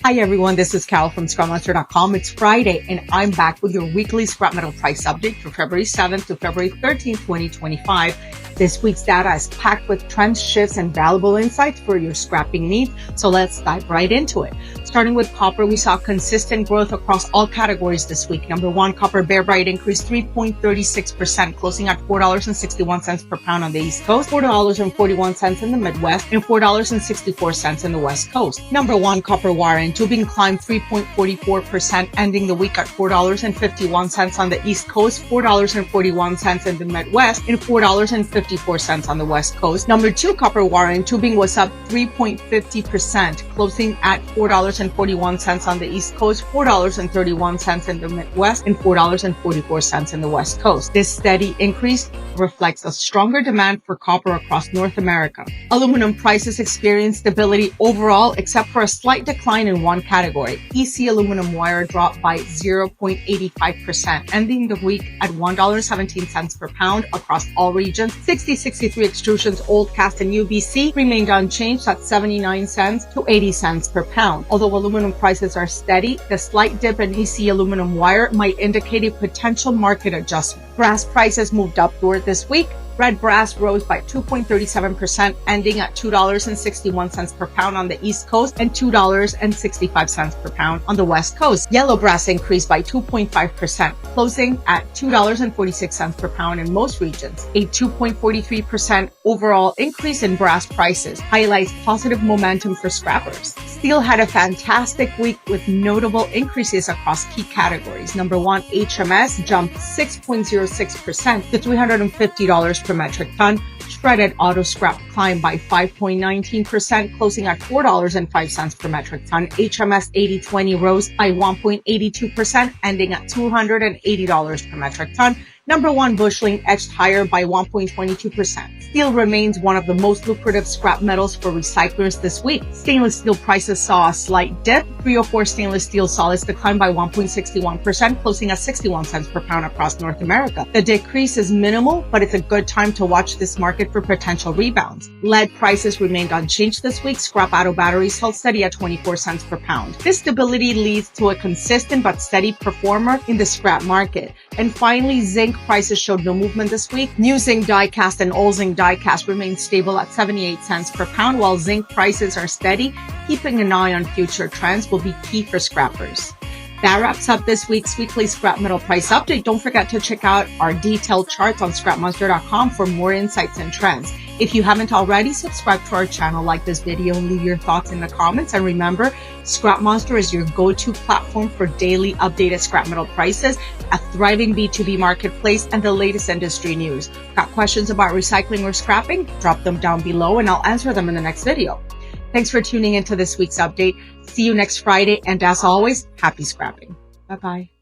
Hi everyone, this is Cal from ScrapMonster.com. It's Friday and I'm back with your weekly scrap metal price update for February 7th to February 13th, 2025. This week's data is packed with trends, shifts, and valuable insights for your scrapping needs. So let's dive right into it. Starting with copper, we saw consistent growth across all categories this week. Number one, copper barite increased 3.36%, closing at $4.61 per pound on the East Coast, $4.41 in the Midwest, and $4.64 in the West Coast. Number one, copper wire and tubing climbed 3.44%, ending the week at $4.51 on the East Coast, $4.41 in the Midwest, and $4.54 on the West Coast. Number two, copper wire and tubing was up 3.50%, closing at $4.41 on the East Coast, $4.31 in the Midwest, and $4.44 in the West Coast. This steady increase reflects a stronger demand for copper across North America. Aluminum prices experienced stability overall, except for a slight decline in one category. EC aluminum wire dropped by 0.85%, ending the week at $1.17 per pound across all regions. 6063 Extrusions old cast and UBC remained unchanged at 79 cents to 80 cents per pound. Although aluminum prices are steady, the slight dip in EC aluminum wire might indicate a potential market adjustment. Brass prices moved upward this week. Red brass rose by 2.37%, ending at $2.61 per pound on the East Coast and $2.65 per pound on the West Coast. Yellow brass increased by 2.5%, closing at $2.46 per pound in most regions. A 2.43% overall increase in brass prices highlights positive momentum for scrappers. Steel had a fantastic week with notable increases across key categories. Number one, HMS jumped 6.06% to $350 per metric ton. Shredded auto scrap climbed by 5.19%, closing at $4.05 per metric ton. HMS 8020 rose by 1.82%, ending at $280 per metric ton. Number one, busheling edged higher by 1.22%. Steel remains one of the most lucrative scrap metals for recyclers this week. Stainless steel prices saw a slight dip. 304 stainless steel solids declined by 1.61%, closing at 61 cents per pound across North America. The decrease is minimal, but it's a good time to watch this market for potential rebounds. Lead prices remained unchanged this week. Scrap auto batteries held steady at 24 cents per pound. This stability leads to a consistent but steady performer in the scrap market. And finally, zinc prices showed no movement this week. New zinc die-cast and old zinc die-cast remained stable at 78 cents per pound, while zinc prices are steady. Keeping an eye on future trends will be key for scrappers. That wraps up this week's weekly scrap metal price update. Don't forget to check out our detailed charts on ScrapMonster.com for more insights and trends. If you haven't already, subscribe to our channel, like this video, and leave your thoughts in the comments. And remember, ScrapMonster is your go-to platform for daily updated scrap metal prices, a thriving B2B marketplace, and the latest industry news. Got questions about recycling or scrapping? Drop them down below and I'll answer them in the next video. Thanks for tuning into this week's update. See you next Friday. And as always, happy scrapping. Bye-bye.